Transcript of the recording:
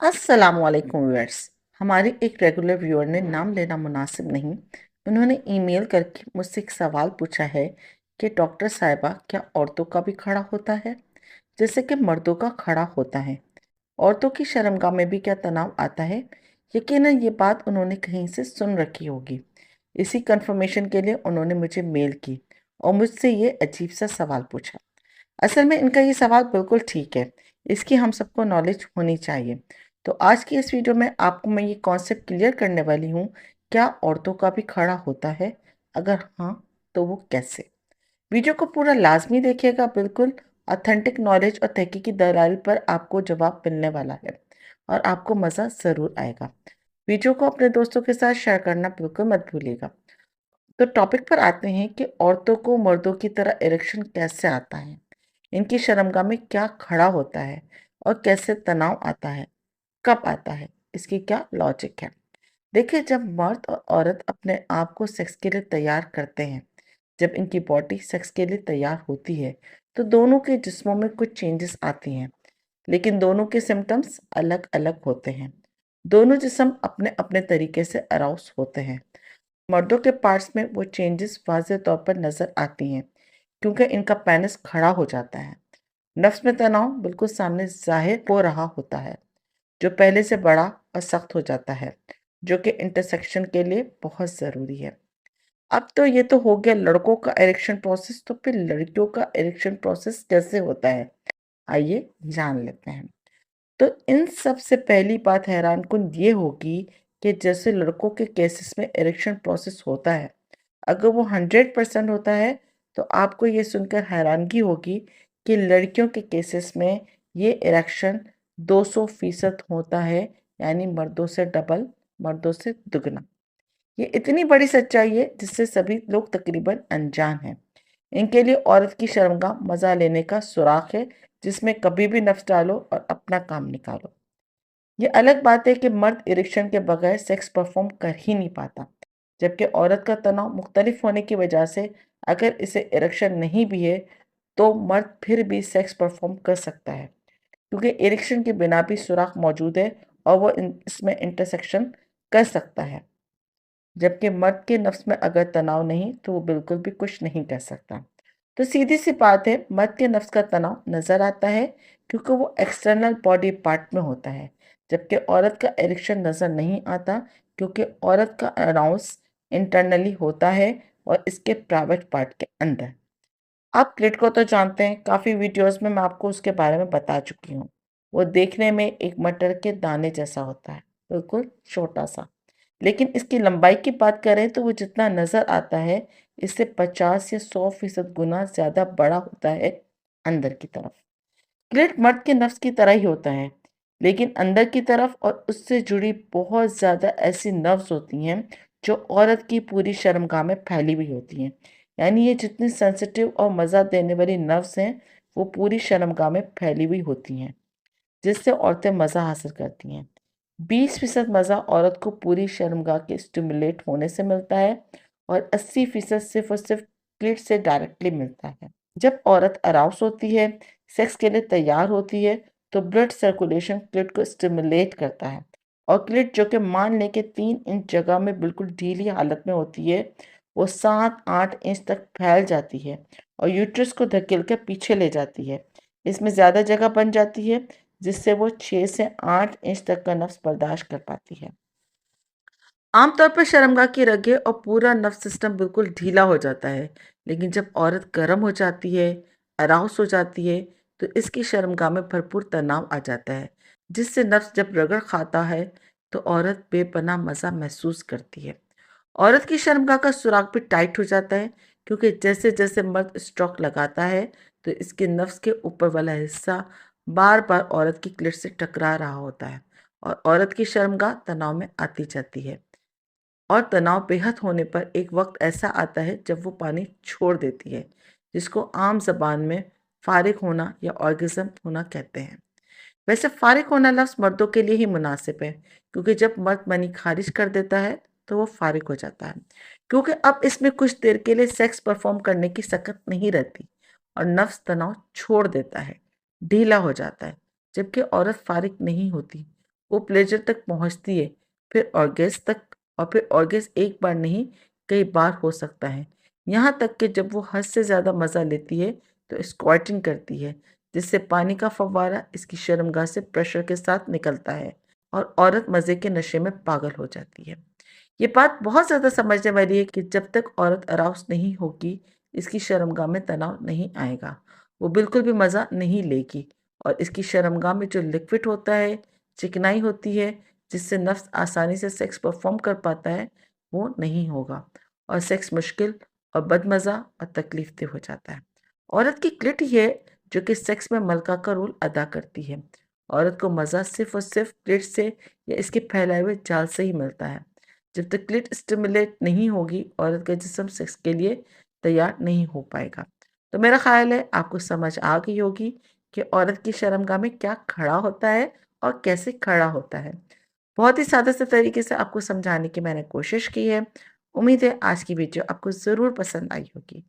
अस्सलामुअलैकुम व्यूअर्स। हमारे एक रेगुलर व्यूअर ने नाम लेना मुनासिब नहीं, उन्होंने ईमेल करके मुझसे एक सवाल पूछा है कि डॉक्टर साहिबा क्या औरतों का भी खड़ा होता है जैसे कि मर्दों का खड़ा होता है। औरतों की शर्मगाह में भी क्या तनाव आता है। यकीनन ये बात उन्होंने कहीं से सुन रखी होगी। इसी कंफर्मेशन के लिए उन्होंने मुझे मेल की और मुझसे ये अजीब सा सवाल पूछा। असल में इनका ये सवाल बिल्कुल ठीक है, इसकी हम सबको नॉलेज होनी चाहिए। तो आज की इस वीडियो में आपको मैं ये कॉन्सेप्ट क्लियर करने वाली हूँ, क्या औरतों का भी खड़ा होता है? अगर हाँ, तो वो कैसे? वीडियो को पूरा लाजमी देखिएगा, बिल्कुल ऑथेंटिक नॉलेज और तहकीकी दलाइल पर आपको जवाब मिलने वाला है और आपको मज़ा ज़रूर आएगा। वीडियो को अपने दोस्तों के साथ शेयर करना बिल्कुल मत भूलिएगा। तो टॉपिक पर आते हैं कि औरतों को मर्दों की तरह इरेक्शन कैसे आता है, इनकी शर्मगाह में क्या खड़ा होता है और कैसे तनाव आता है, कब आता है, इसकी क्या लॉजिक है। देखिए, जब मर्द और औरत अपने आप को सेक्स के लिए तैयार करते हैं, जब इनकी बॉडी सेक्स के लिए तैयार होती है, तो दोनों के जिस्मों में कुछ चेंजेस आती हैं, लेकिन दोनों के सिम्टम्स अलग अलग होते हैं। दोनों जिस्म अपने अपने तरीके से अराउज होते हैं। मर्दों के पार्ट्स में वो चेंजेस वाज़ेह तौर पर नज़र आती हैं क्योंकि इनका पेनिस खड़ा हो जाता है। नफ्स में तनाव बिल्कुल सामने ज़ाहिर हो रहा होता है, जो पहले से बड़ा और सख्त हो जाता है, जो कि इंटरसेक्शन के लिए बहुत ज़रूरी है। अब तो ये तो हो गया लड़कों का इरेक्शन प्रोसेस, तो फिर लड़कियों का इरेक्शन प्रोसेस कैसे होता है, आइए जान लेते हैं। तो इन सब से पहली बात हैरानकुन ये होगी कि जैसे लड़कों के केसेस में इरेक्शन प्रोसेस होता है, अगर वो 100% होता है, तो आपको ये सुनकर हैरानगी होगी कि लड़कियों के केसेस में ये इरेक्शन 200% होता है, यानी मर्दों से डबल, मर्दों से दुगना। ये इतनी बड़ी सच्चाई है जिससे सभी लोग तकरीबन अनजान हैं। इनके लिए औरत की शर्मगाह मजा लेने का सुराख है, जिसमें कभी भी नफ्स डालो और अपना काम निकालो। ये अलग बात है कि मर्द इरेक्शन के बगैर सेक्स परफॉर्म कर ही नहीं पाता, जबकि औरत का तनाव मुख्तलिफ होने की वजह से अगर इसे इरेक्शन नहीं भी है, तो मर्द फिर भी सेक्स परफॉर्म कर सकता है, क्योंकि इरेक्शन के बिना भी सुराख मौजूद है और वो इसमें इंटरसेक्शन कर सकता है। जबकि मर्द के नफ्स में अगर तनाव नहीं, तो वो बिल्कुल भी कुछ नहीं कर सकता। तो सीधी सी बात है, मर्द के नफ्स का तनाव नजर आता है क्योंकि वो एक्सटर्नल बॉडी पार्ट में होता है, जबकि औरत का इरेक्शन नजर नहीं आता क्योंकि औरत का अराउंस इंटरनली होता है और इसके प्राइवेट पार्ट के अंदर। आप क्लिट को तो जानते हैं, काफ़ी वीडियोस में मैं आपको उसके बारे में बता चुकी हूँ। वो देखने में एक मटर के दाने जैसा होता है, बिल्कुल छोटा सा। लेकिन इसकी लंबाई की बात करें तो वो जितना नज़र आता है, इससे 50 या 100% गुना ज़्यादा बड़ा होता है अंदर की तरफ। क्लिट मर्द के नफ्स की तरह ही होता है, लेकिन अंदर की तरफ और उससे जुड़ी बहुत ज़्यादा ऐसी नर्व्स होती हैं जो औरत की पूरी शर्मगाह में फैली हुई होती हैं। यानी ये जितनी सेंसिटिव और मज़ा देने वाली नर्व्स हैं, वो पूरी शर्मगाह में फैली हुई होती हैं, जिससे औरतें मज़ा हासिल करती हैं। 20% मज़ा औरत को पूरी शर्मगाह के स्टिमुलेट होने से मिलता है और 80% सिर्फ और सिर्फ क्लिट से डायरेक्टली मिलता है। जब औरत अराउस होती है, सेक्स के लिए तैयार होती है, तो ब्लड सर्कुलेशन क्लिट को स्टिमुलेट करता है और क्लिट, जो कि मान लें कि 3 इंच जगह में बिल्कुल ढीली हालत में होती है, वो 7-8 इंच तक फैल जाती है और यूट्रस को धकेल कर पीछे ले जाती है। इसमें ज़्यादा जगह बन जाती है, जिससे वो 6 से 8 इंच तक का नफ्स बर्दाश्त कर पाती है। आमतौर पर शर्मगाह की रगें और पूरा नर्व सिस्टम बिल्कुल ढीला हो जाता है, लेकिन जब औरत गर्म हो जाती है, अराउस हो जाती है, तो इसकी शर्मगाह में भरपूर तनाव आ जाता है, जिससे नफ्स जब रगड़ खाता है, तो औरत बेपनाह मज़ा महसूस करती है। औरत की शर्मगाह का सुराग भी टाइट हो जाता है, क्योंकि जैसे जैसे मर्द स्ट्रोक लगाता है, तो इसके नफ्स के ऊपर वाला हिस्सा बार बार औरत की क्लिट से टकरा रहा होता है और औरत की शर्मगाह तनाव में आती जाती है। और तनाव बेहद होने पर एक वक्त ऐसा आता है जब वो पानी छोड़ देती है, जिसको आम जबान में फारिग होना या ऑर्गेज़म होना कहते हैं। वैसे फारिग होना लफ्ज़ मर्दों के लिए ही मुनासिब है, क्योंकि जब मर्द मनी खारिज कर देता है, तो वो फारिग हो जाता है, क्योंकि अब इसमें कुछ देर के लिए सेक्स परफॉर्म करने की सकत नहीं रहती और नफ्स तनाव छोड़ देता है, ढीला हो जाता है। जबकि औरत फारिग नहीं होती, वो प्लेजर तक पहुंचती है, फिर ऑर्गेज़ तक, और फिर ऑर्गेज़ एक बार नहीं कई बार हो सकता है। यहाँ तक कि जब वो हद से ज़्यादा मज़ा लेती है तो स्क्वाटिंग करती है, जिससे पानी का फव्वारा इसकी शर्मगाह से प्रेशर के साथ निकलता है और औरत मज़े के नशे में पागल हो जाती है। ये बात बहुत ज़्यादा समझने वाली है कि जब तक औरत अराउज़ नहीं होगी, इसकी शर्मगाह में तनाव नहीं आएगा। वो बिल्कुल भी मज़ा नहीं लेगी और इसकी शर्मगाह में जो लिक्विड होता है, चिकनाई होती है, जिससे नफ्स आसानी से सेक्स परफ़ॉर्म कर पाता है, वो नहीं होगा और सेक्स मुश्किल और बदमज़ा और तकलीफ़देह हो जाता है। औरत की क्लिट ही है जो कि सेक्स में मलका का रोल अदा करती है। औरत को मज़ा सिर्फ़ और सिर्फ़ क्लिट से या इसके फैलाए हुए जाल से ही मिलता है। जब तक क्लिट स्टिमुलेट नहीं होगी, औरत का जिस्म सेक्स के लिए तैयार नहीं हो पाएगा। तो मेरा ख़्याल है आपको समझ आ गई होगी कि औरत की शर्मगाह में क्या खड़ा होता है और कैसे खड़ा होता है। बहुत ही सादा से तरीके से आपको समझाने की मैंने कोशिश की है। उम्मीद है आज की वीडियो आपको ज़रूर पसंद आई होगी।